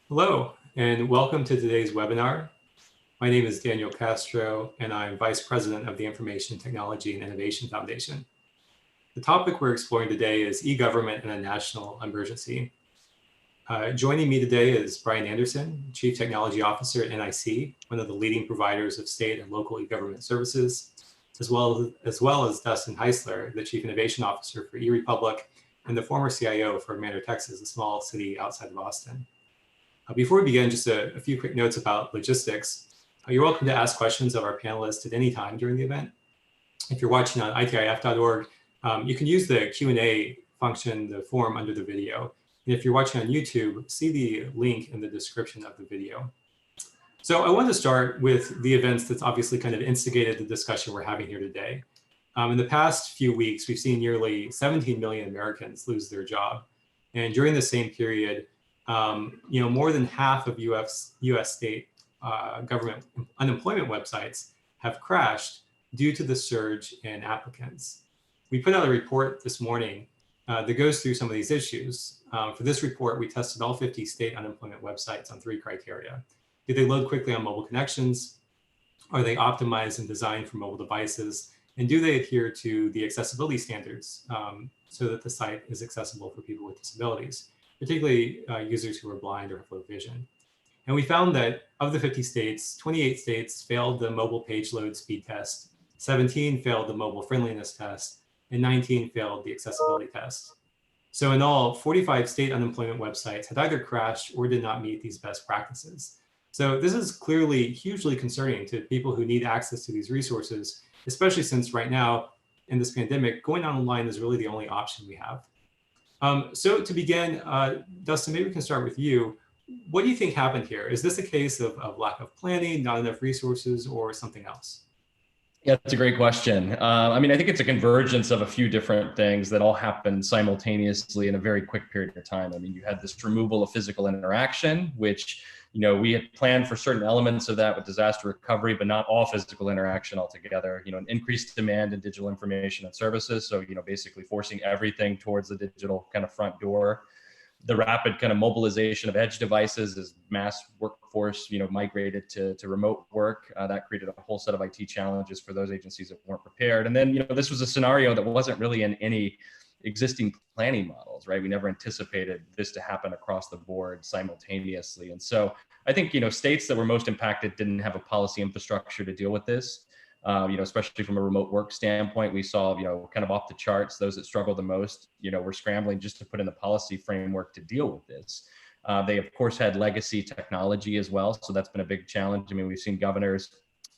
Hello, and welcome to today's webinar. My name is Daniel Castro, and I'm Vice President of the Information Technology and Innovation Foundation. The topic we're exploring today is e-government in a national emergency. Joining me today is Brian Anderson, Chief Technology Officer at NIC, one of the leading providers of state and local e-government services, as well as Dustin Heisler, the Chief Innovation Officer for eRepublic and the former CIO for Manor, Texas, a small city outside of Austin. Before we begin, just a few quick notes about logistics. You're welcome to ask questions of our panelists at any time during the event. If you're watching on itif.org, you can use the Q&A function, the form under the video. And if you're watching on YouTube, see the link in the description of the video. So I want to start with the events that's obviously kind of instigated the discussion we're having here today. In the past few weeks, we've seen nearly 17 million Americans lose their job. And during the same period, more than half of US state government unemployment websites have crashed due to the surge in applicants. We put out a report this morning that goes through some of these issues. For this report, we tested all 50 state unemployment websites on 3 criteria. Do they load quickly on mobile connections? Are they optimized and designed for mobile devices? And do they adhere to the accessibility standards so that the site is accessible for people with disabilities, particularly users who are blind or have low vision? And we found that of the 50 states, 28 states failed the mobile page load speed test, 17 failed the mobile friendliness test, and 19 failed the accessibility test. So in all, 45 state unemployment websites had either crashed or did not meet these best practices. So this is clearly hugely concerning to people who need access to these resources, especially since right now in this pandemic, going online is really the only option we have. So to begin, Dustin, maybe we can start with you. What do you think happened here? Is this a case of lack of planning, not enough resources, or something else? Yeah, that's a great question. I think it's a convergence of a few different things that all happened simultaneously in a very quick period of time. You had this removal of physical interaction, which, we had planned for certain elements of that with disaster recovery, but not all physical interaction altogether. An increased demand in digital information and services. So, basically forcing everything towards the digital kind of front door. The rapid kind of mobilization of edge devices as mass workforce, migrated to remote work. That created a whole set of IT challenges for those agencies that weren't prepared. And then, this was a scenario that wasn't really in any existing planning models, right? We never anticipated this to happen across the board simultaneously. And so I think, states that were most impacted didn't have a policy infrastructure to deal with this. Especially from a remote work standpoint, we saw, kind of off the charts, those that struggled the most, were scrambling just to put in the policy framework to deal with this. They, of course, had legacy technology as well. So that's been a big challenge. We've seen governors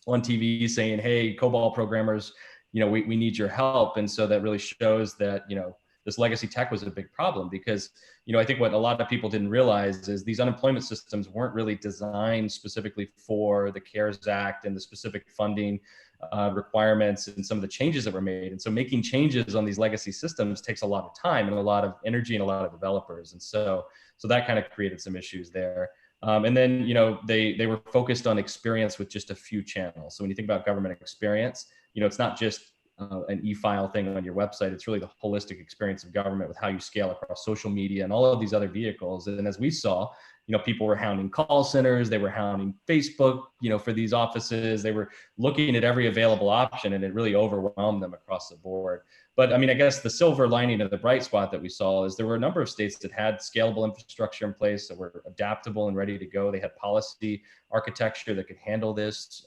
on TV saying, hey, COBOL programmers, we need your help. And so that really shows that, this legacy tech was a big problem because, I think what a lot of people didn't realize is these unemployment systems weren't really designed specifically for the CARES Act and the specific funding requirements and some of the changes that were made. And so making changes on these legacy systems takes a lot of time and a lot of energy and a lot of developers. And so that kind of created some issues there. And then, they were focused on experience with just a few channels. So when you think about government experience, it's not just an e-file thing on your website. It's really the holistic experience of government with how you scale across social media and all of these other vehicles. And as we saw, people were hounding call centers, they were hounding Facebook, for these offices, they were looking at every available option, and it really overwhelmed them across the board. But I guess the silver lining of the bright spot that we saw is there were a number of states that had scalable infrastructure in place that were adaptable and ready to go. They had policy architecture that could handle this.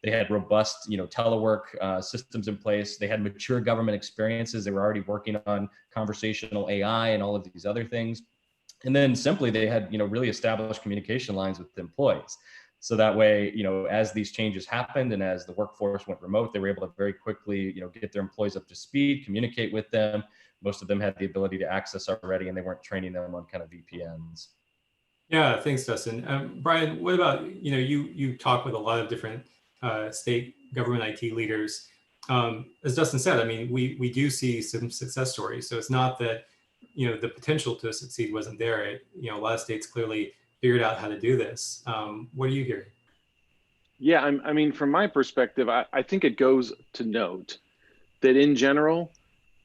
They had robust, telework systems in place. They had mature government experiences. They were already working on conversational AI and all of these other things. And then simply they had, really established communication lines with employees. So that way, as these changes happened and as the workforce went remote, they were able to very quickly, get their employees up to speed, communicate with them. Most of them had the ability to access already, and they weren't training them on kind of VPNs. Yeah, thanks, Dustin. Brian, what about, you talk with a lot of different state government IT leaders. As Dustin said, we do see some success stories. So it's not that, the potential to succeed wasn't there. A lot of states clearly figured out how to do this. What are you hearing? Yeah, from my perspective, I think it goes to note that in general,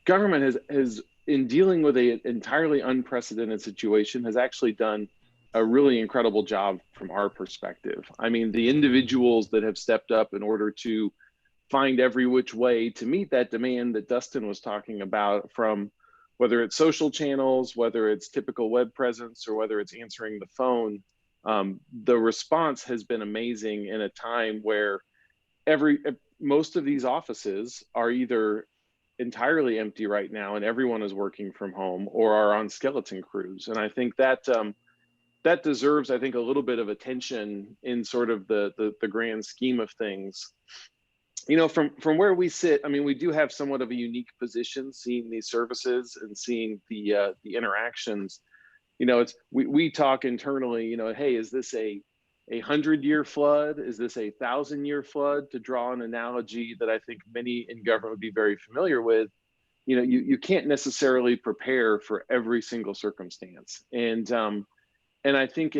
government has in dealing with an entirely unprecedented situation, has actually done a really incredible job from our perspective. I mean, the individuals that have stepped up in order to find every which way to meet that demand that Dustin was talking about, from whether it's social channels, whether it's typical web presence, or whether it's answering the phone. The response has been amazing in a time where most of these offices are either entirely empty right now and everyone is working from home, or are on skeleton crews. And I think that that deserves, I think, a little bit of attention in sort of the grand scheme of things. From where we sit, I mean, we do have somewhat of a unique position, seeing these services and seeing the interactions. It's we talk internally. Hey, is this a 100-year flood? Is this a 1,000-year flood? To draw an analogy that I think many in government would be very familiar with. You can't necessarily prepare for every single circumstance, and I think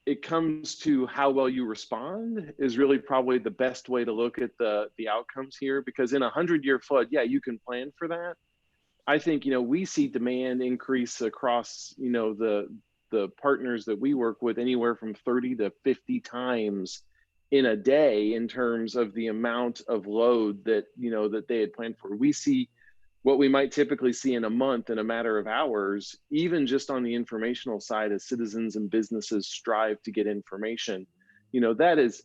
it comes to how well you respond is really probably the best way to look at the outcomes here. Because in a 100-year flood, yeah, you can plan for that. I think we see demand increase across the partners that we work with anywhere from 30 to 50 times in a day in terms of the amount of load that that they had planned for. We see what we might typically see in a month in a matter of hours, even just on the informational side, as citizens and businesses strive to get information. That is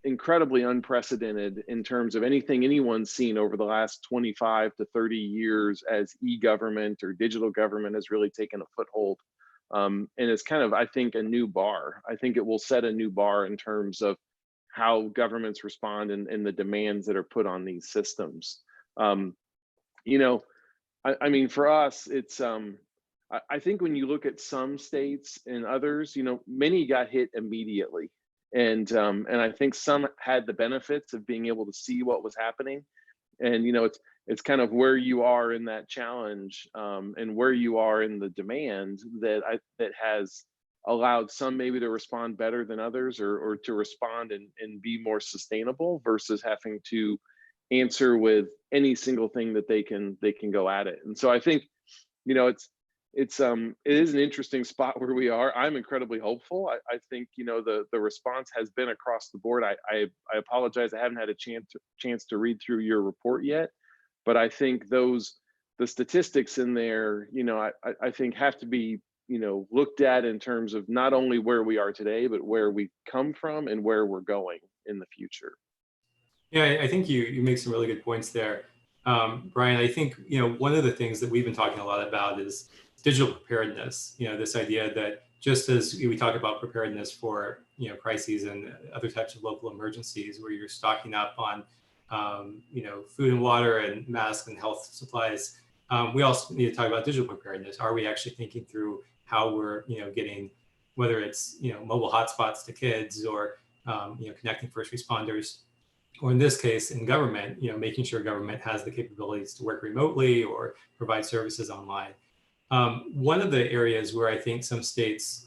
incredibly unprecedented in terms of anything anyone's seen over the last 25 to 30 years as e-government or digital government has really taken a foothold. And it's kind of, I think, a new bar. I think it will set a new bar in terms of how governments respond and the demands that are put on these systems. I mean, for us, it's I think when you look at some states and others, many got hit immediately, and I think some had the benefits of being able to see what was happening, and it's kind of where you are in that challenge, and where you are in the demand that has allowed some maybe to respond better than others, or to respond and be more sustainable versus having to answer with any single thing that they can go at it. And so I think it is an interesting spot where we are. I'm incredibly hopeful. I think the response has been across the board. I apologize, I haven't had a chance to read through your report yet, but I think the statistics in there I think have to be looked at in terms of not only where we are today, but where we come from and where we're going in the future. Yeah, I think you make some really good points there, Brian. I think one of the things that we've been talking a lot about is digital preparedness. This idea that just as we talk about preparedness for crises and other types of local emergencies, where you're stocking up on food and water and masks and health supplies, we also need to talk about digital preparedness. Are we actually thinking through how we're getting, whether it's mobile hotspots to kids, or connecting first responders, or in this case, in government, making sure government has the capabilities to work remotely or provide services online. One of the areas where I think some states,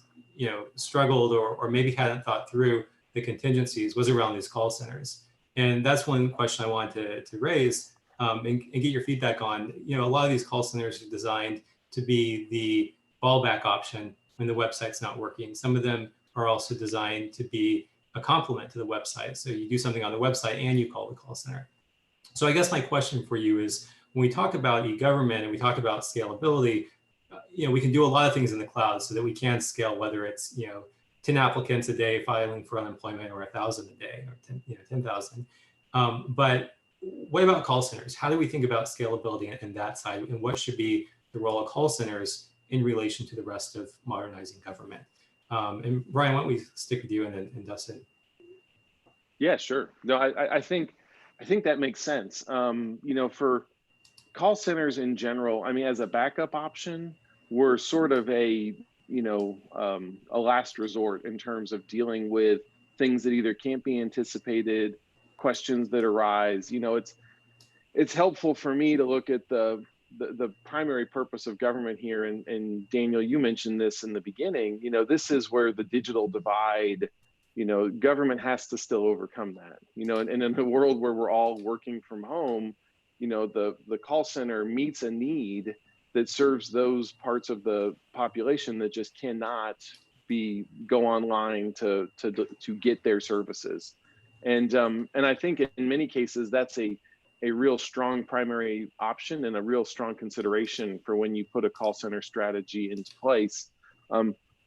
struggled or maybe hadn't thought through the contingencies was around these call centers. And that's one question I wanted to raise, and get your feedback on. A lot of these call centers are designed to be the fallback option when the website's not working. Some of them are also designed to be a complement to the website. So you do something on the website and you call the call center. So I guess my question for you is, when we talk about e-government and we talk about scalability, we can do a lot of things in the cloud so that we can scale, whether it's 10 applicants a day filing for unemployment, or 1,000 a day, or 10,000. But what about call centers? How do we think about scalability in that side, and what should be the role of call centers in relation to the rest of modernizing government? And Brian, why don't we stick with you, and then Dustin? Yeah, sure. No, I think that makes sense. For call centers in general, I mean, as a backup option, we're sort of a last resort in terms of dealing with things that either can't be anticipated, questions that arise. It's helpful for me to look at the primary purpose of government here. And Daniel, you mentioned this in the beginning. This is where the digital divide, government has to still overcome that. And in a world where we're all working from home, the call center meets a need that serves those parts of the population that just cannot go online to get their services. And I think in many cases that's a real strong primary option and a real strong consideration for when you put a call center strategy into place.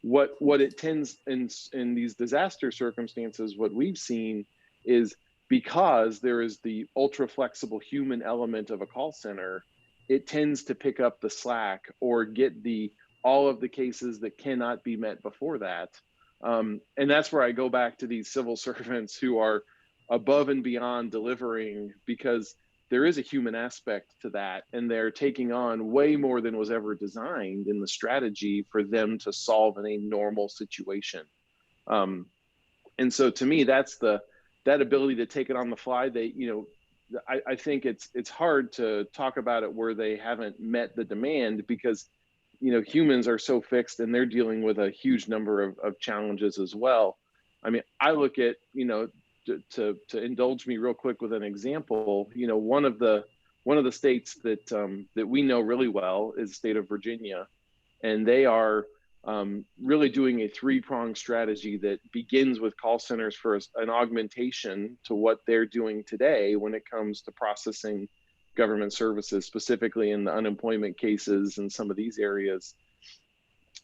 What it tends in these disaster circumstances, what we've seen is, because there is the ultra flexible human element of a call center, it tends to pick up the slack or get all of the cases that cannot be met before that. And that's where I go back to these civil servants who are above and beyond delivering, because there is a human aspect to that, and they're taking on way more than was ever designed in the strategy for them to solve in a normal situation. And so to me, that's that ability to take it on the fly. I think it's hard to talk about it where they haven't met the demand, because humans are so fixed and they're dealing with a huge number of challenges as well. I mean, I look at, to indulge me real quick with an example, one of the states that we know really well is the state of Virginia, and they are really doing a three-pronged strategy that begins with call centers for an augmentation to what they're doing today when it comes to processing government services, specifically in the unemployment cases and some of these areas.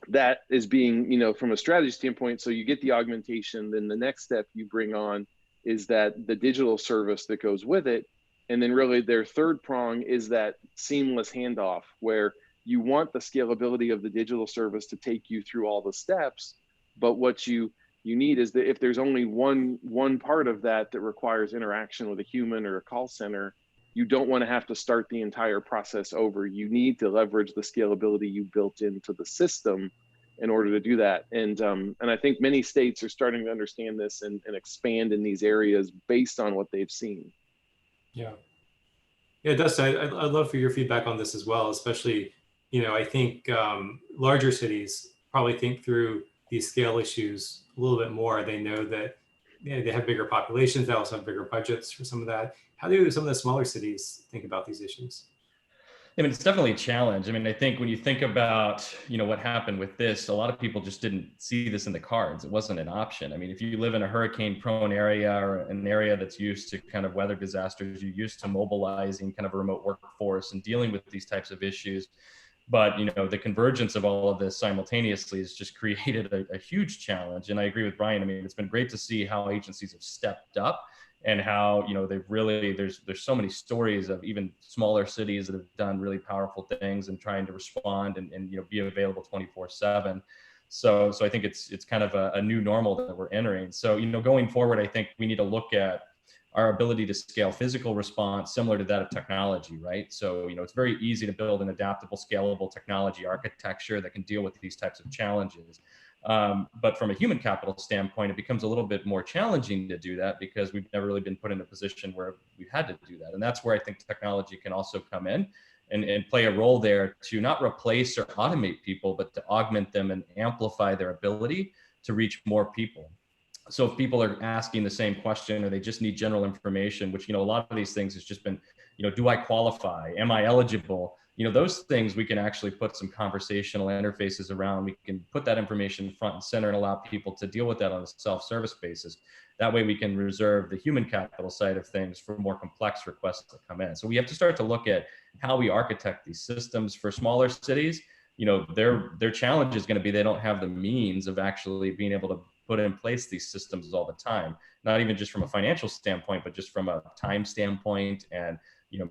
That is being, from a strategy standpoint, so you get the augmentation, then the next step you bring on is that the digital service that goes with it. And then really their third prong is that seamless handoff, where you want the scalability of the digital service to take you through all the steps. But what you need is that if there's only one part of that requires interaction with a human or a call center, you don't want to have to start the entire process over. You need to leverage the scalability you built into the system in order to do that. And I think many states are starting to understand this and expand in these areas based on what they've seen. Yeah. Yeah, Dustin, I'd love for your feedback on this as well, especially, I think larger cities probably think through these scale issues a little bit more. They know that they have bigger populations. They also have bigger budgets for some of that. How do some of the smaller cities think about these issues? I mean, it's definitely a challenge. I mean, I think when you think about, what happened with this, a lot of people just didn't see this in the cards. It wasn't an option. I mean, if you live in a hurricane prone area or an area that's used to kind of weather disasters, you're used to mobilizing kind of a remote workforce and dealing with these types of issues. But, the convergence of all of this simultaneously has just created a huge challenge. And I agree with Brian. I mean, it's been great to see how agencies have stepped up, and how they've really, there's so many stories of even smaller cities that have done really powerful things and trying to respond and be available 24/7. So I think it's kind of a new normal that we're entering. So going forward, I think we need to look at our ability to scale physical response similar to that of technology, right? So it's very easy to build an adaptable, scalable technology architecture that can deal with these types of challenges. But from a human capital standpoint, it becomes a little bit more challenging to do that, because we've never really been put in a position where we've had to do that. And that's where I think technology can also come in and play a role there to not replace or automate people, but to augment them and amplify their ability to reach more people. So if people are asking the same question, or they just need general information, which, a lot of these things has just been, do I qualify? Am I eligible? Those things we can actually put some conversational interfaces around. We can put that information front and center and allow people to deal with that on a self-service basis. That way we can reserve the human capital side of things for more complex requests that come in. So we have to start to look at how we architect these systems for smaller cities. Their challenge is going to be, they don't have the means of actually being able to put in place these systems all the time, not even just from a financial standpoint, but just from a time standpoint and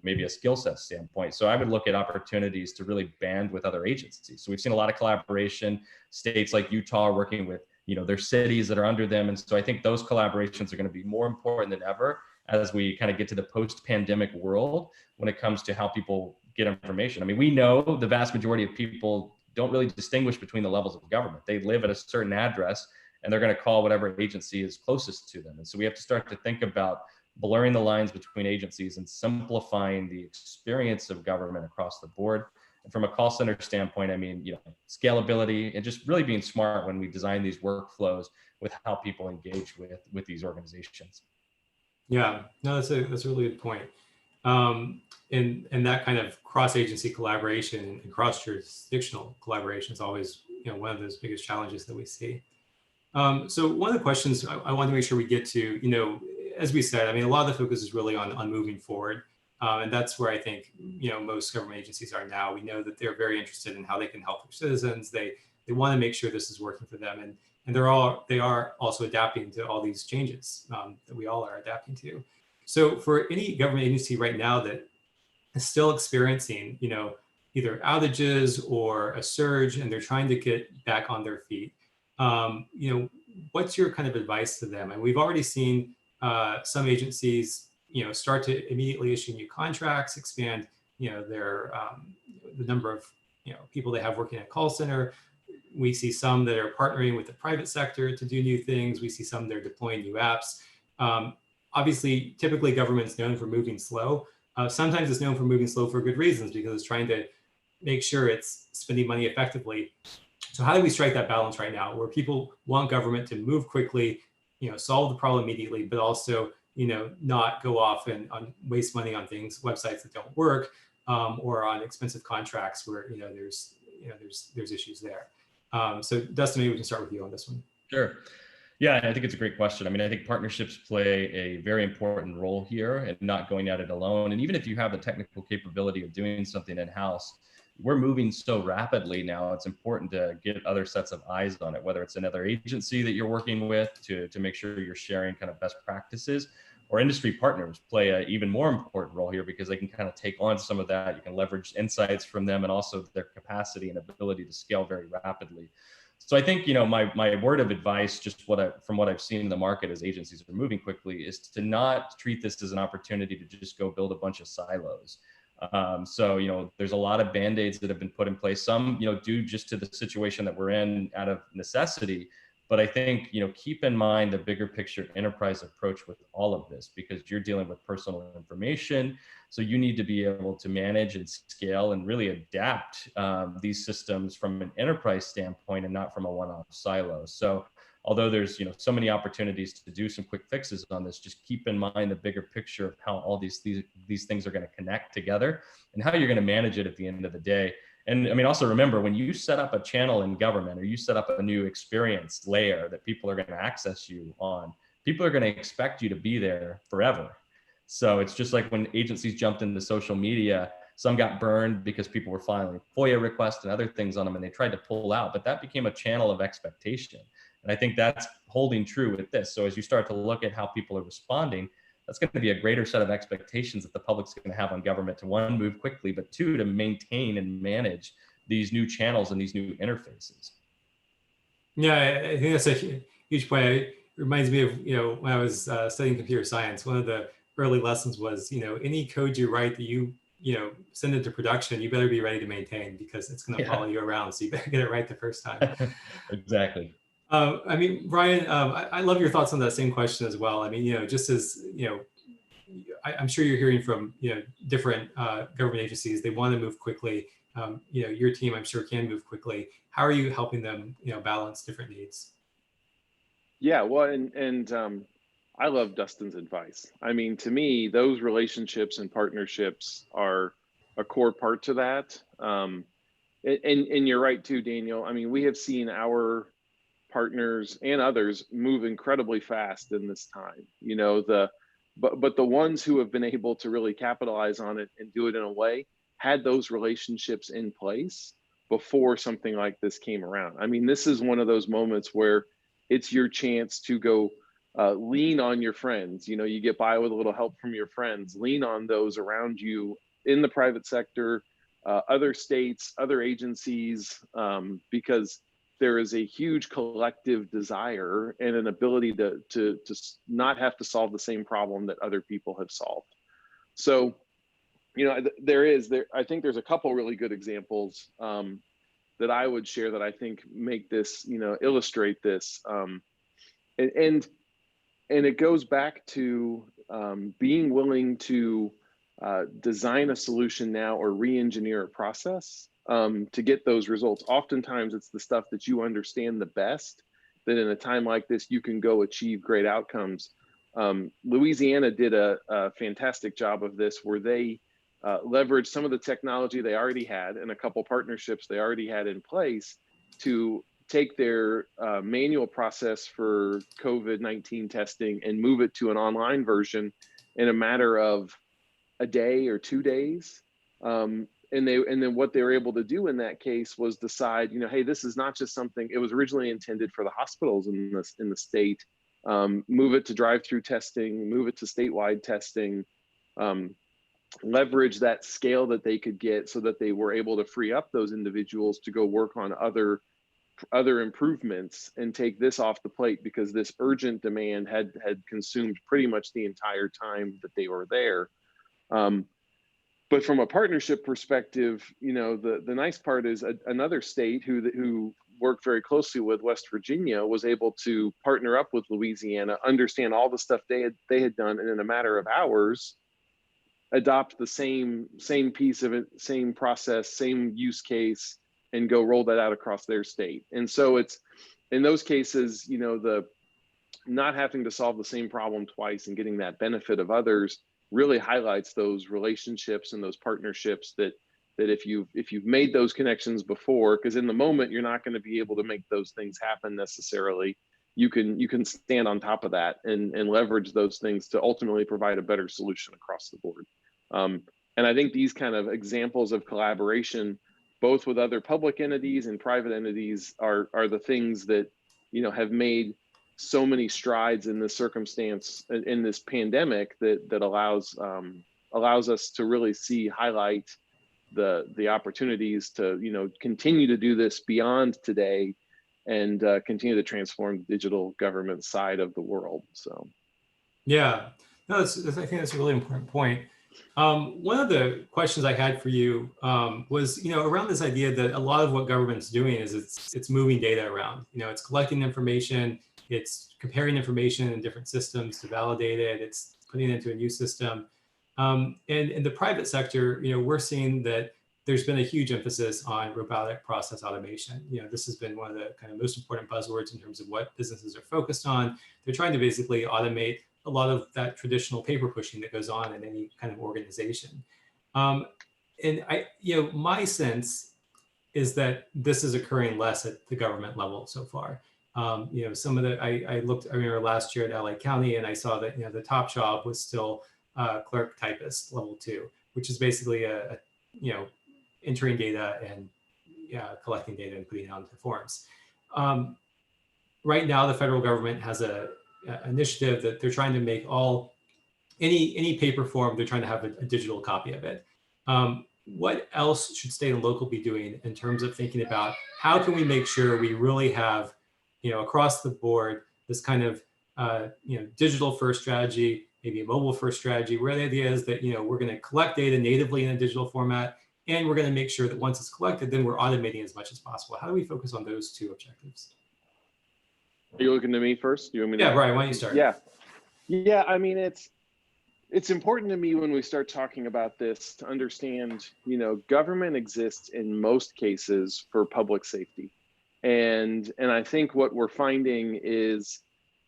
maybe a skill set standpoint. So I would look at opportunities to really band with other agencies. So we've seen a lot of collaboration. States like Utah are working with their cities that are under them, and so I think those collaborations are going to be more important than ever as we kind of get to the post-pandemic world when it comes to how people get information. I mean, we know the vast majority of people don't really distinguish between the levels of government. They live at a certain address, and they're going to call whatever agency is closest to them. And so we have to start to think about blurring the lines between agencies and simplifying the experience of government across the board. And from a call center standpoint, I mean, scalability and just really being smart when we design these workflows with how people engage with these organizations. Yeah, no, that's a really good point. And that kind of cross-agency collaboration and cross-jurisdictional collaboration is always, one of those biggest challenges that we see. So one of the questions I want to make sure we get to, as we said, I mean, a lot of the focus is really on moving forward. And that's where I think, most government agencies are now. We know that they're very interested in how they can help their citizens. They want to make sure this is working for them. And they are also adapting to all these changes that we all are adapting to. So for any government agency right now that is still experiencing, either outages or a surge, and they're trying to get back on their feet, what's your kind of advice to them? And we've already seen some agencies, start to immediately issue new contracts, expand, their the number of people they have working at a call center. We see some that are partnering with the private sector to do new things. We see some that are deploying new apps. Obviously, typically government's known for moving slow. Sometimes it's known for moving slow for good reasons, because it's trying to make sure it's spending money effectively. So how do we strike that balance right now, where people want government to move quickly, solve the problem immediately, but also, not go off and waste money on things, websites that don't work, or on expensive contracts where there's issues there. So Dustin, maybe we can start with you on this one. Sure. Yeah, I think it's a great question. I mean, I think partnerships play a very important role here, and not going at it alone. And even if you have the technical capability of doing something in-house, we're moving so rapidly now, it's important to get other sets of eyes on it, whether it's another agency that you're working with to make sure you're sharing kind of best practices, or industry partners play an even more important role here, because they can kind of take on some of that. You can leverage insights from them, and also their capacity and ability to scale very rapidly. So I think, my word of advice, just from what I've seen in the market as agencies are moving quickly, is to not treat this as an opportunity to just go build a bunch of silos. So, there's a lot of Band-Aids that have been put in place, some, due just to the situation that we're in out of necessity. But I think, keep in mind the bigger picture enterprise approach with all of this, because you're dealing with personal information. So you need to be able to manage and scale and really adapt these systems from an enterprise standpoint, and not from a one-off silo. So although there's so many opportunities to do some quick fixes on this, just keep in mind the bigger picture of how all these things are going to connect together, and how you're going to manage it at the end of the day. And I mean, also remember, when you set up a channel in government, or you set up a new experience layer that people are going to access you on, people are going to expect you to be there forever. So it's just like when agencies jumped into social media, some got burned because people were filing FOIA requests and other things on them, and they tried to pull out, but that became a channel of expectation. And I think that's holding true with this. So as you start to look at how people are responding, that's going to be a greater set of expectations that the public's going to have on government to, one, move quickly, but two, to maintain and manage these new channels and these new interfaces. Yeah, I think that's a huge point. It reminds me of, when I was studying computer science, one of the early lessons was, any code you write that you send into production, you better be ready to maintain, because it's going to follow you around. So you better get it right the first time. Exactly. I mean, Brian, I love your thoughts on that same question as well. I mean, just as, I'm sure you're hearing from, different government agencies, they want to move quickly. Your team, I'm sure, can move quickly. How are you helping them, balance different needs? Yeah, well, and I love Dustin's advice. I mean, to me, those relationships and partnerships are a core part to that. And you're right too, Daniel. I mean, we have seen our partners and others move incredibly fast in this time. But the ones who have been able to really capitalize on it and do it in a way had those relationships in place before something like this came around. I mean, this is one of those moments where it's your chance to go lean on your friends. You get by with a little help from your friends. Lean on those around you in the private sector, other states, other agencies, because there is a huge collective desire and an ability to not have to solve the same problem that other people have solved. So, I think there's a couple really good examples that I would share that I think make this, illustrate this. And it goes back to being willing to design a solution now, or re-engineer a process to get those results. Oftentimes it's the stuff that you understand the best, that in a time like this, you can go achieve great outcomes. Louisiana did a fantastic job of this, where they leveraged some of the technology they already had and a couple partnerships they already had in place to take their manual process for COVID-19 testing and move it to an online version in a matter of a day or 2 days. And then what they were able to do in that case was decide, hey, this is not just something. It was originally intended for the hospitals in the state. Move it to drive-through testing, move it to statewide testing, leverage that scale that they could get so that they were able to free up those individuals to go work on other improvements and take this off the plate, because this urgent demand had consumed pretty much the entire time that they were there. But from a partnership perspective, the nice part is another state who worked very closely with West Virginia was able to partner up with Louisiana, understand all the stuff they had done, and in a matter of hours, adopt the same piece of it, same process, same use case, and go roll that out across their state. And so it's, in those cases, the not having to solve the same problem twice and getting that benefit of others really highlights those relationships and those partnerships that if you've made those connections before, because in the moment you're not going to be able to make those things happen necessarily, you can stand on top of that and leverage those things to ultimately provide a better solution across the board. And I think these kind of examples of collaboration, both with other public entities and private entities, are the things that have made so many strides in this circumstance, in this pandemic, that allows us to really highlight the opportunities to continue to do this beyond today, and continue to transform the digital government side of the world. So yeah, no, I think that's a really important point. One of the questions I had for you was, around this idea that a lot of what government's doing is it's moving data around. It's collecting information, it's comparing information in different systems to validate it, it's putting it into a new system. And in the private sector, we're seeing that there's been a huge emphasis on robotic process automation. This has been one of the kind of most important buzzwords in terms of what businesses are focused on. They're trying to basically automate a lot of that traditional paper pushing that goes on in any kind of organization. And my sense is that this is occurring less at the government level so far. Some of I remember last year at LA County, and I saw that, the top job was still clerk typist level 2, which is basically entering data and collecting data and putting it onto forms. Right now, the federal government has a initiative that they're trying to make any paper form, they're trying to have a digital copy of it. What else should state and local be doing in terms of thinking about how can we make sure we really have, across the board, this kind of digital first strategy, maybe a mobile first strategy, where the idea is that we're going to collect data natively in a digital format, and we're going to make sure that once it's collected, then we're automating as much as possible. How do we focus on those two objectives? Are you looking to me first? You want me to? Yeah, Brian, why don't you start? Yeah. I mean, it's important to me when we start talking about this to understand, government exists in most cases for public safety. And I think what we're finding is,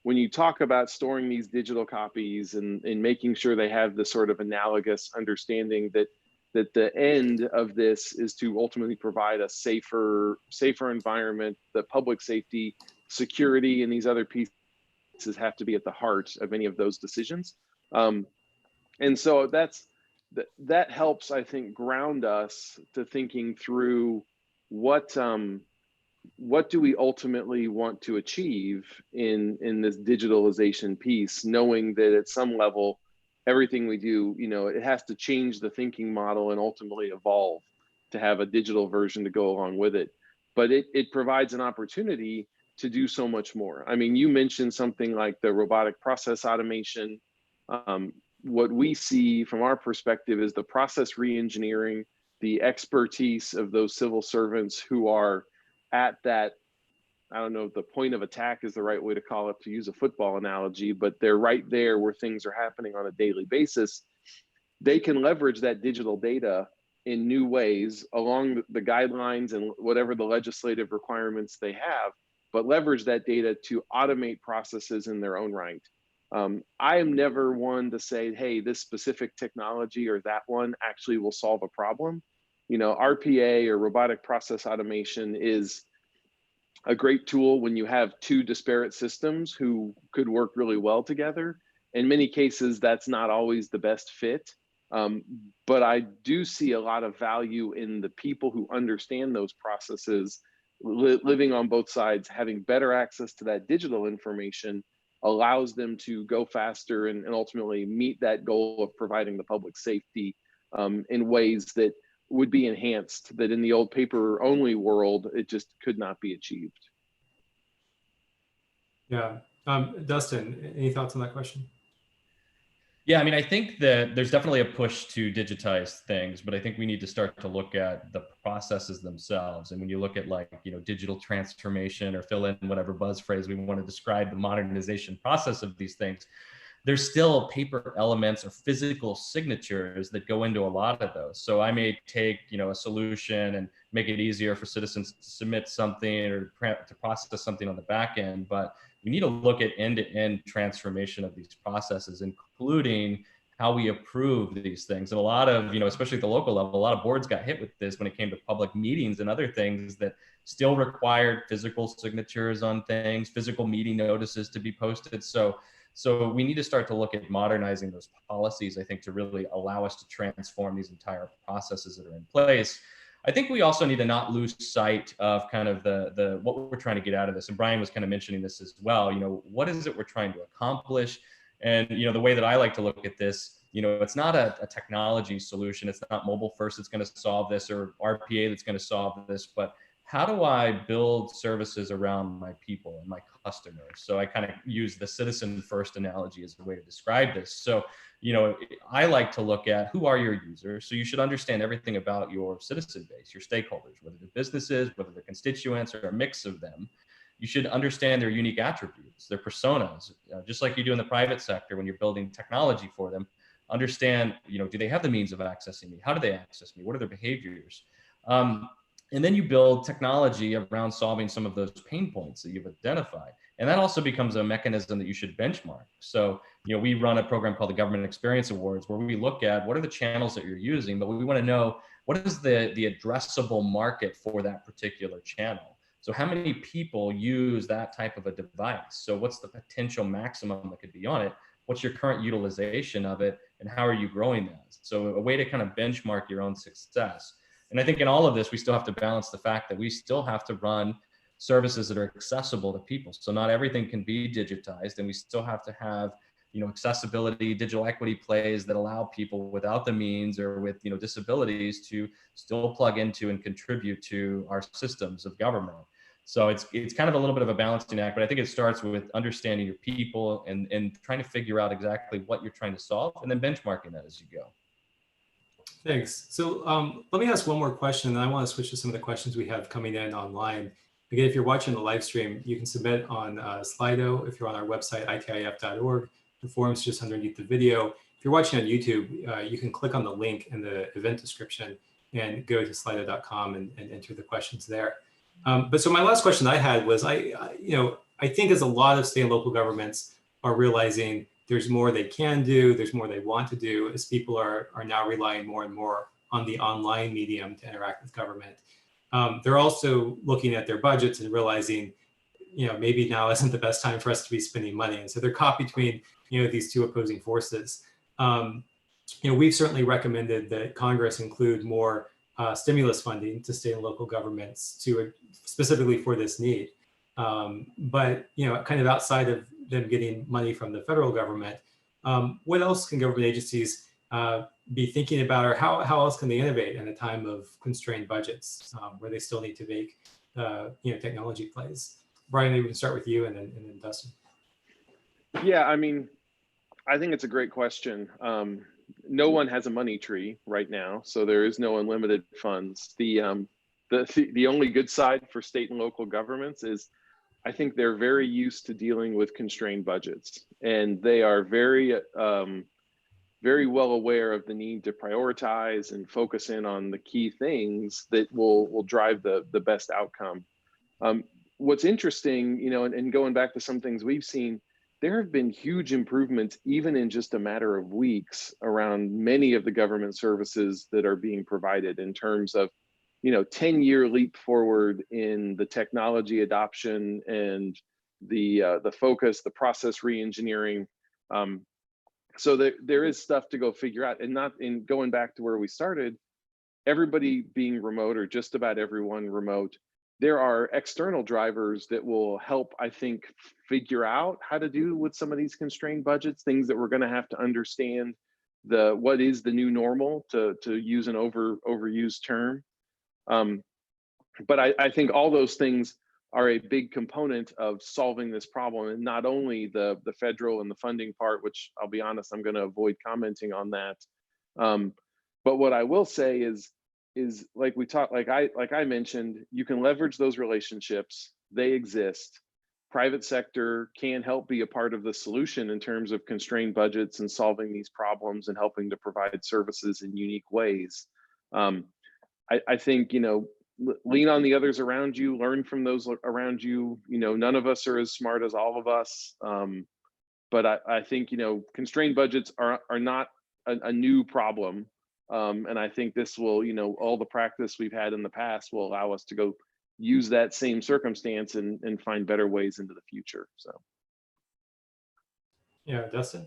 when you talk about storing these digital copies and making sure they have the sort of analogous understanding that the end of this is to ultimately provide a safer environment, that public safety, security, and these other pieces have to be at the heart of any of those decisions. And so that helps, I think, ground us to thinking through what do we ultimately want to achieve in this digitalization piece, knowing that at some level, everything we do, it has to change the thinking model and ultimately evolve to have a digital version to go along with it. But it provides an opportunity to do so much more. I mean, you mentioned something like the robotic process automation. What we see from our perspective is the process re-engineering, the expertise of those civil servants who are at that, I don't know if the point of attack is the right way to call it, to use a football analogy, but they're right there where things are happening on a daily basis. They can leverage that digital data in new ways along the guidelines and whatever the legislative requirements they have, but leverage that data to automate processes in their own right. I am never one to say, hey, this specific technology or that one actually will solve a problem. You know, RPA or robotic process automation is a great tool when you have two disparate systems who could work really well together. In many cases, that's not always the best fit. But I do see a lot of value in the people who understand those processes, living on both sides, having better access to that digital information allows them to go faster and ultimately meet that goal of providing the public safety in ways that would be enhanced, that in the old paper only world, it just could not be achieved. Yeah. Dustin, any thoughts on that question? Yeah, I mean, I think that there's definitely a push to digitize things, but I think we need to start to look at the processes themselves. And when you look at like, digital transformation or fill in whatever buzz phrase we want to describe the modernization process of these things, there's still paper elements or physical signatures that go into a lot of those. So I may take, a solution and make it easier for citizens to submit something or to process something on the back end, but we need to look at end-to-end transformation of these processes, including how we approve these things. And a lot of, especially at the local level, a lot of boards got hit with this when it came to public meetings and other things that still required physical signatures on things, physical meeting notices to be posted. So we need to start to look at modernizing those policies, I think, to really allow us to transform these entire processes that are in place. I think we also need to not lose sight of kind of the what we're trying to get out of this. And Brian was kind of mentioning this as well. What is it we're trying to accomplish? And the way that I like to look at this, it's not a technology solution. It's not mobile first that's going to solve this, or RPA that's going to solve this, but how do I build services around my people and my customers? So I kind of use the citizen first analogy as a way to describe this. So, I like to look at who are your users. So you should understand everything about your citizen base, your stakeholders, whether they're businesses, whether they're constituents, or a mix of them. You should understand their unique attributes, their personas, just like you do in the private sector when you're building technology for them. Understand, do they have the means of accessing me? How do they access me? What are their behaviors? And then you build technology around solving some of those pain points that you've identified. And that also becomes a mechanism that you should benchmark. So, we run a program called the Government Experience Awards, where we look at what are the channels that you're using, but we want to know what is the addressable market for that particular channel. So how many people use that type of a device? So what's the potential maximum that could be on it? What's your current utilization of it? And how are you growing that? So a way to kind of benchmark your own success. And I think in all of this, we still have to balance the fact that we still have to run services that are accessible to people. So not everything can be digitized, and we still have to have, accessibility, digital equity plays that allow people without the means or with, disabilities to still plug into and contribute to our systems of government. So it's kind of a little bit of a balancing act, but I think it starts with understanding your people and trying to figure out exactly what you're trying to solve, and then benchmarking that as you go. Thanks. So let me ask one more question, and then I want to switch to some of the questions we have coming in online. Again, if you're watching the live stream, you can submit on Slido. If you're on our website, itif.org, the form's just underneath the video. If you're watching on YouTube, you can click on the link in the event description and go to slido.com and enter the questions there. But so my last question I had was, I think as a lot of state and local governments are realizing there's more they can do, there's more they want to do, as people are now relying more and more on the online medium to interact with government. They're also looking at their budgets and realizing, maybe now isn't the best time for us to be spending money. And so they're caught between, these two opposing forces. We've certainly recommended that Congress include more stimulus funding to state and local governments specifically for this need. But, kind of outside of them getting money from the federal government, what else can government agencies be thinking about, or how else can they innovate in a time of constrained budgets where they still need to make technology plays? Brian, maybe we can start with you and then Dustin. Yeah, I mean, I think it's a great question. No one has a money tree right now, so there is no unlimited funds. The only good side for state and local governments is I think they're very used to dealing with constrained budgets, and they are very well aware of the need to prioritize and focus in on the key things that will drive the best outcome. What's interesting, and going back to some things we've seen, there have been huge improvements, even in just a matter of weeks, around many of the government services that are being provided in terms of, 10-year leap forward in the technology adoption and the focus, the process reengineering. So there is stuff to go figure out, and not in going back to where we started, everybody being remote or just about everyone remote. There are external drivers that will help, I think, figure out how to do with some of these constrained budgets, things that we're going to have to understand what is the new normal, to use an overused term. But I think all those things are a big component of solving this problem, and not only the federal and the funding part, which I'll be honest, I'm going to avoid commenting on that. But what I will say is like I mentioned, you can leverage those relationships. They exist. Private sector can help be a part of the solution in terms of constrained budgets and solving these problems and helping to provide services in unique ways. I think, lean on the others around you, learn from those around you. None of us are as smart as all of us. But I think, constrained budgets are not a new problem. And I think this will, all the practice we've had in the past will allow us to go use that same circumstance and find better ways into the future. So. Yeah, Dustin?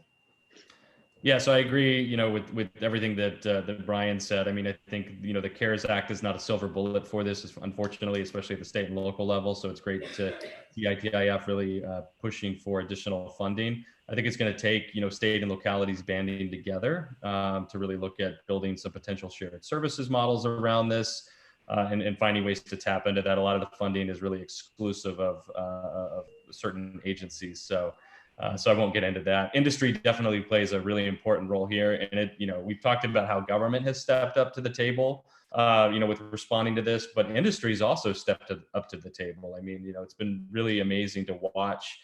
Yeah, so I agree, with everything that Brian said. I mean, I think, the CARES Act is not a silver bullet for this, unfortunately, especially at the state and local level. So it's great to see ITIF really pushing for additional funding. I think it's going to take, state and localities banding together to really look at building some potential shared services models around this and finding ways to tap into that. A lot of the funding is really exclusive of certain agencies. So I won't get into that. Industry definitely plays a really important role here. And we've talked about how government has stepped up to the table, with responding to this, but industry's also stepped up to the table. I mean, it's been really amazing to watch,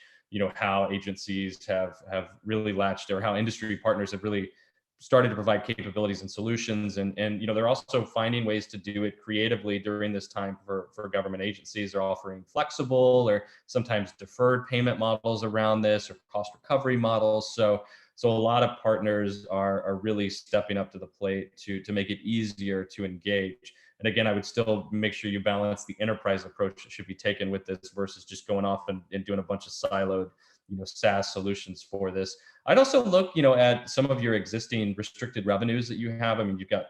how agencies have really latched, or how industry partners have really started to provide capabilities and solutions. And they're also finding ways to do it creatively during this time for government agencies. They're offering flexible or sometimes deferred payment models around this, or cost recovery models. So a lot of partners are really stepping up to the plate to make it easier to engage. And again, I would still make sure you balance the enterprise approach that should be taken with this versus just going off and doing a bunch of siloed, SaaS solutions for this. I'd also look, at some of your existing restricted revenues that you have. I mean, you've got,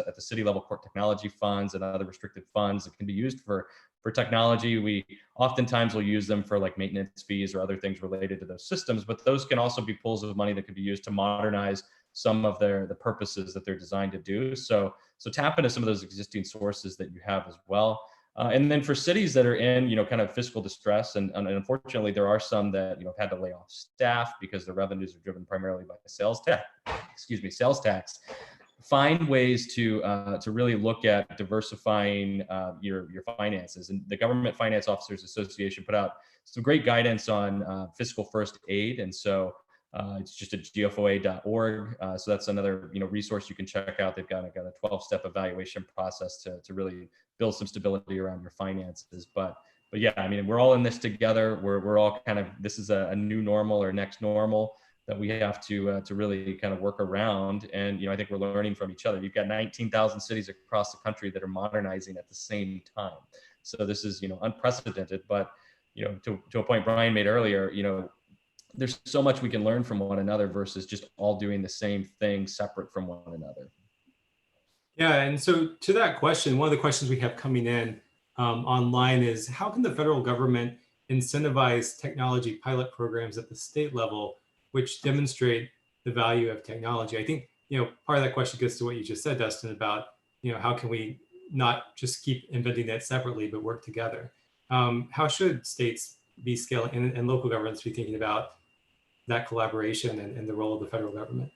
at the city level, core technology funds and other restricted funds that can be used for technology. We oftentimes will use them for like maintenance fees or other things related to those systems, but those can also be pools of money that could be used to modernize some of the purposes that they're designed to do. So tap into some of those existing sources that you have as well. And then for cities that are in, kind of fiscal distress, and unfortunately there are some that, have had to lay off staff because their revenues are driven primarily by the sales tax. Find ways to really look at diversifying your finances. And the Government Finance Officers Association put out some great guidance on fiscal first aid, and so it's just at gfoa.org. So that's another resource you can check out. They've got a 12-step evaluation process to really build some stability around your finances. But yeah, I mean, we're all in this together. We're all kind of, this is a new normal or next normal that we have to really kind of work around. And I think we're learning from each other. You've got 19,000 cities across the country that are modernizing at the same time. So this is unprecedented. But to a point Brian made earlier, there's so much we can learn from one another versus just all doing the same thing separate from one another. Yeah, and so to that question, one of the questions we have coming in online is, how can the federal government incentivize technology pilot programs at the state level, which demonstrate the value of technology? I think, part of that question gets to what you just said, Dustin, about, how can we not just keep inventing that separately, but work together? How should states be scaling and local governments be thinking about that collaboration and the role of the federal government?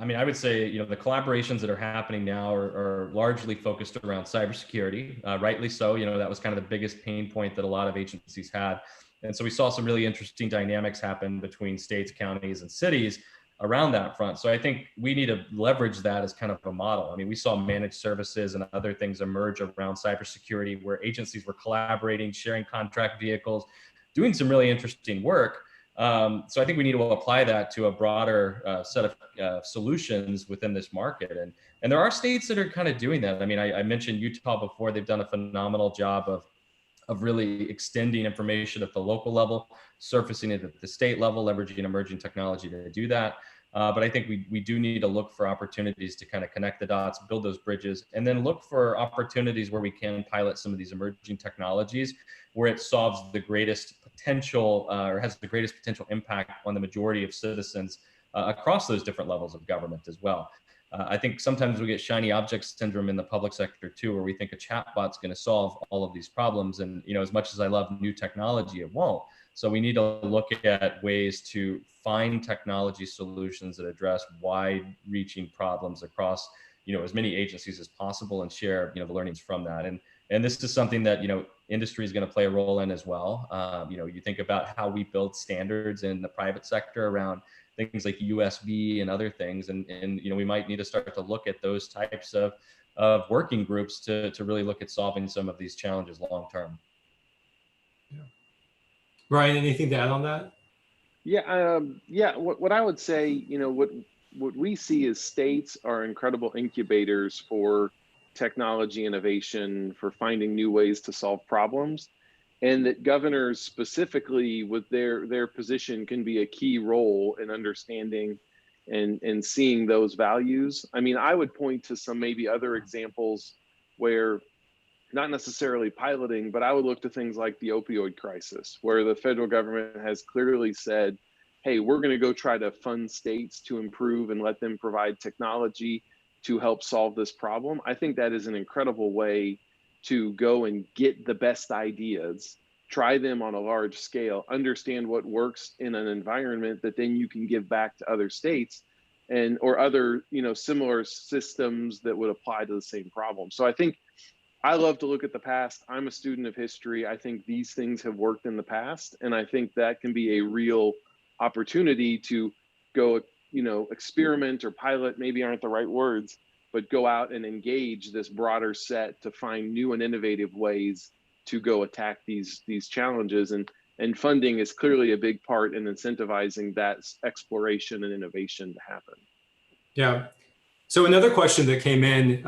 I mean, I would say, the collaborations that are happening now are largely focused around cybersecurity, rightly so. That was kind of the biggest pain point that a lot of agencies had. And so we saw some really interesting dynamics happen between states, counties, and cities around that front. So I think we need to leverage that as kind of a model. I mean, we saw managed services and other things emerge around cybersecurity where agencies were collaborating, sharing contract vehicles, doing some really interesting work. So I think we need to apply that to a broader set of solutions within this market. And there are states that are kind of doing that. I mean, I mentioned Utah before. They've done a phenomenal job of really extending information at the local level, surfacing it at the state level, leveraging emerging technology to do that. But I think we do need to look for opportunities to kind of connect the dots, build those bridges, and then look for opportunities where we can pilot some of these emerging technologies where it solves the greatest potential or has the greatest potential impact on the majority of citizens across those different levels of government as well. I think sometimes we get shiny object syndrome in the public sector too, where we think a chatbot's going to solve all of these problems. And, you know, as much as I love new technology, it won't. So we need to look at ways to find technology solutions that address wide-reaching problems across, you know, as many agencies as possible and share, you know, the learnings from that. And this is something that, you know, industry is going to play a role in as well. You know, you think about how we build standards in the private sector around things like USB and other things. And you know, we might need to start to look at those types of working groups to really look at solving some of these challenges long term. Yeah. Brian, anything to add on that? Yeah, what I would say, you know, what we see is states are incredible incubators for technology innovation, for finding new ways to solve problems, and that governors specifically with their position can be a key role in understanding and seeing those values. I mean, I would point to some maybe other examples where not necessarily piloting, but I would look to things like the opioid crisis, where the federal government has clearly said, hey, we're going to go try to fund states to improve and let them provide technology to help solve this problem. I think that is an incredible way to go and get the best ideas, try them on a large scale, understand what works in an environment that then you can give back to other states and or other, you know, similar systems that would apply to the same problem. So I think I love to look at the past. I'm a student of history. I think these things have worked in the past, and I think that can be a real opportunity to go, you know, experiment or pilot, maybe aren't the right words, but go out and engage this broader set to find new and innovative ways to go attack these challenges. And funding is clearly a big part in incentivizing that exploration and innovation to happen. Yeah. So another question that came in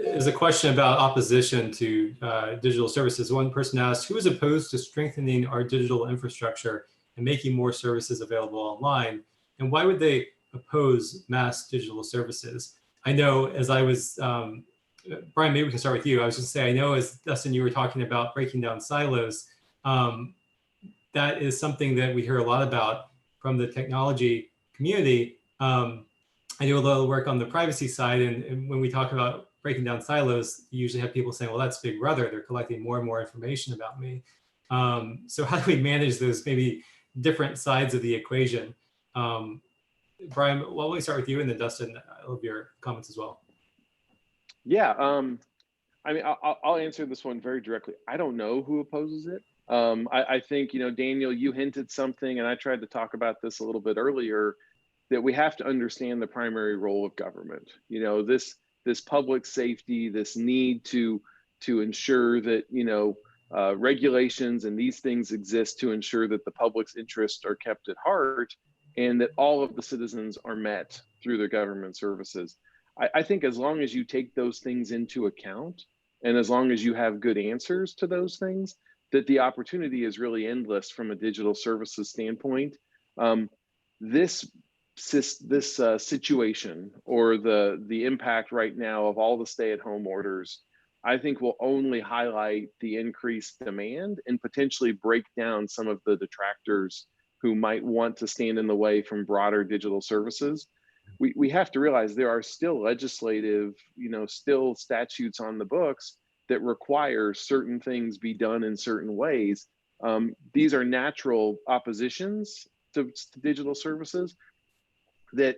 is a question about opposition to digital services. One person asked, who is opposed to strengthening our digital infrastructure and making more services available online? And why would they oppose mass digital services? I know as I was, Brian, maybe we can start with you. I was just saying, I know as Dustin, you were talking about breaking down silos, that is something that we hear a lot about from the technology community. I do a lot of work on the privacy side, and when we talk about breaking down silos, you usually have people saying, well, that's Big Brother. They're collecting more and more information about me. So how do we manage those maybe different sides of the equation? Brian, why don't we start with you, and then Dustin, I love your comments as well. Yeah, I mean, I'll answer this one very directly. I don't know who opposes it. I think, you know, Daniel, you hinted something, and I tried to talk about this a little bit earlier, that we have to understand the primary role of government. You know, this public safety, this need to ensure that, you know, regulations and these things exist to ensure that the public's interests are kept at heart and that all of the citizens are met through their government services. I think as long as you take those things into account and as long as you have good answers to those things, that the opportunity is really endless from a digital services standpoint. This situation or the impact right now of all the stay-at-home orders, I think will only highlight the increased demand and potentially break down some of the detractors who might want to stand in the way from broader digital services. We have to realize there are still legislative, you know, still statutes on the books that require certain things be done in certain ways. These are natural oppositions to digital services that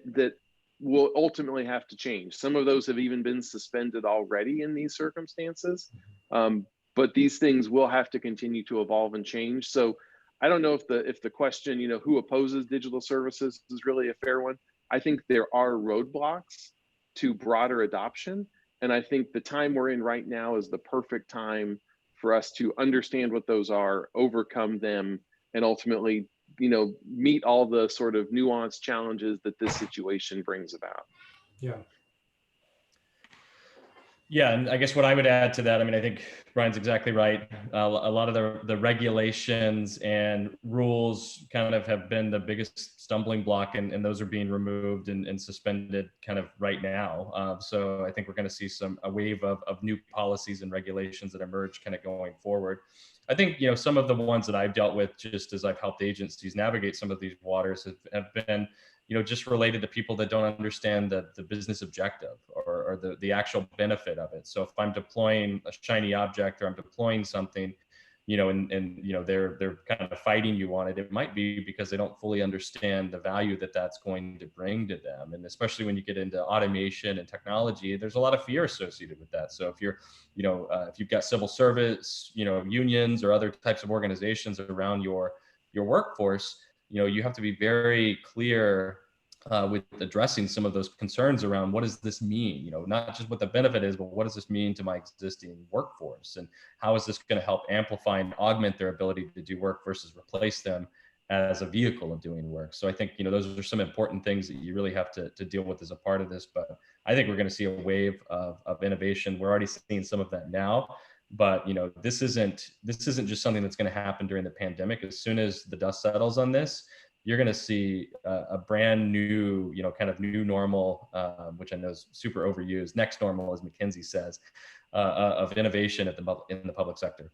will ultimately have to change. Some of those have even been suspended already in these circumstances, but these things will have to continue to evolve and change. So I don't know if the question, you know, who opposes digital services is really a fair one. I think there are roadblocks to broader adoption. And I think the time we're in right now is the perfect time for us to understand what those are, overcome them, and ultimately meet all the sort of nuanced challenges that this situation brings about. Yeah. Yeah, and I guess what I would add to that, I mean, I think Brian's exactly right. A lot of the regulations and rules kind of have been the biggest stumbling block, and those are being removed and suspended kind of right now. So I think we're going to see a wave of new policies and regulations that emerge kind of going forward. I think, some of the ones that I've dealt with just as I've helped agencies navigate some of these waters have been just related to people that don't understand the business objective or the actual benefit of it. So if I'm deploying a shiny object or I'm deploying something, and they're kind of fighting you on it, it might be because they don't fully understand the value that that's going to bring to them. And especially when you get into automation and technology, there's a lot of fear associated with that. So if you're, if you've got civil service, unions or other types of organizations around your workforce, you have to be very clear with addressing some of those concerns around what does this mean, not just what the benefit is, but what does this mean to my existing workforce, and how is this going to help amplify and augment their ability to do work versus replace them as a vehicle of doing work. So I think those are some important things that you really have to deal with as a part of this. But I think we're going to see a wave of innovation. We're already seeing some of that now. But this isn't just something that's going to happen during the pandemic. As soon as the dust settles on this, you're going to see a brand new, kind of new normal, which I know is super overused, next normal, as McKinsey says, of innovation in the public sector.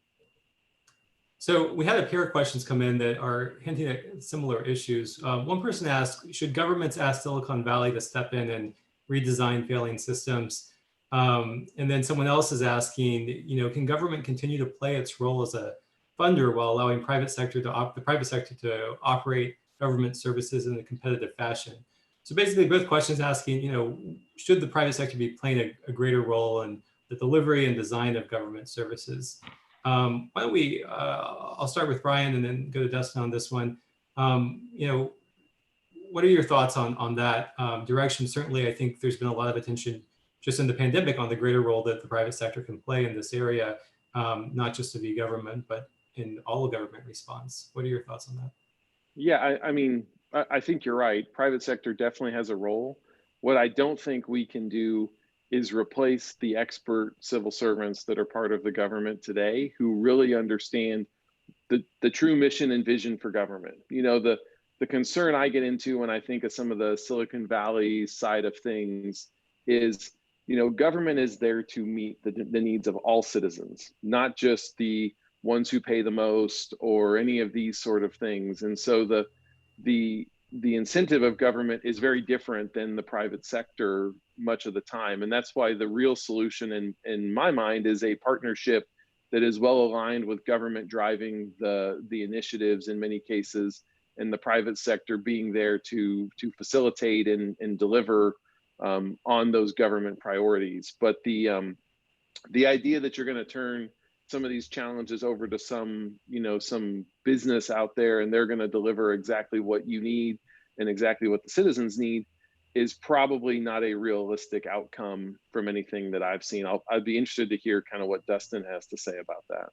So we had a pair of questions come in that are hinting at similar issues. One person asked, should governments ask Silicon Valley to step in and redesign failing systems? And then someone else is asking, can government continue to play its role as a funder while allowing the private sector to operate government services in a competitive fashion? So basically both questions asking, should the private sector be playing a greater role in the delivery and design of government services? Why don't we, I'll start with Brian and then go to Dustin on this one. What are your thoughts on that direction? Certainly, I think there's been a lot of attention just in the pandemic on the greater role that the private sector can play in this area, not just to be government, but in all of government response. What are your thoughts on that? Yeah, I think you're right. Private sector definitely has a role. What I don't think we can do is replace the expert civil servants that are part of the government today who really understand the true mission and vision for government. The concern I get into when I think of some of the Silicon Valley side of things is, government is there to meet the needs of all citizens, not just the ones who pay the most or any of these sort of things. And so the incentive of government is very different than the private sector much of the time. And that's why the real solution in my mind is a partnership that is well aligned with government driving the initiatives in many cases, and the private sector being there to facilitate and deliver on those government priorities. But the idea that you're going to turn some of these challenges over to some business out there and they're going to deliver exactly what you need and exactly what the citizens need is probably not a realistic outcome from anything that I've seen. I'd be interested to hear kind of what Dustin has to say about that.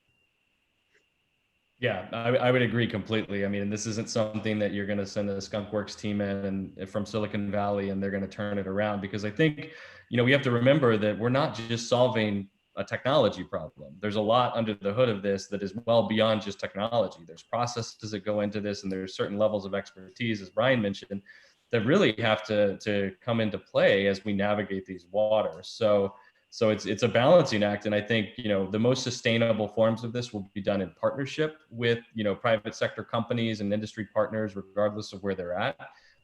Yeah, I would agree completely. I mean, this isn't something that you're going to send a skunkworks team in and from Silicon Valley and they're going to turn it around, because I think, we have to remember that we're not just solving a technology problem. There's a lot under the hood of this that is well beyond just technology. There's processes that go into this, and there's certain levels of expertise, as Brian mentioned, that really have to come into play as we navigate these waters. So it's a balancing act. And I think, the most sustainable forms of this will be done in partnership with, private sector companies and industry partners, regardless of where they're at.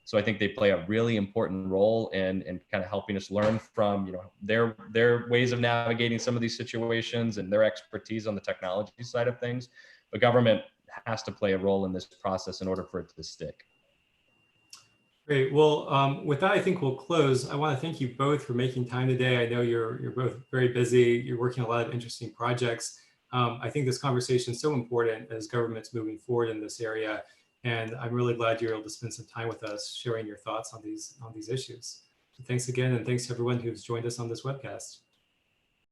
So I think they play a really important role in kind of helping us learn from, their ways of navigating some of these situations and their expertise on the technology side of things. But government has to play a role in this process in order for it to stick. Great. Well, with that, I think we'll close. I want to thank you both for making time today. I know you're both very busy. You're working on a lot of interesting projects. I think this conversation is so important as government's moving forward in this area. And I'm really glad you're able to spend some time with us sharing your thoughts on these issues. So thanks again, and thanks to everyone who's joined us on this webcast.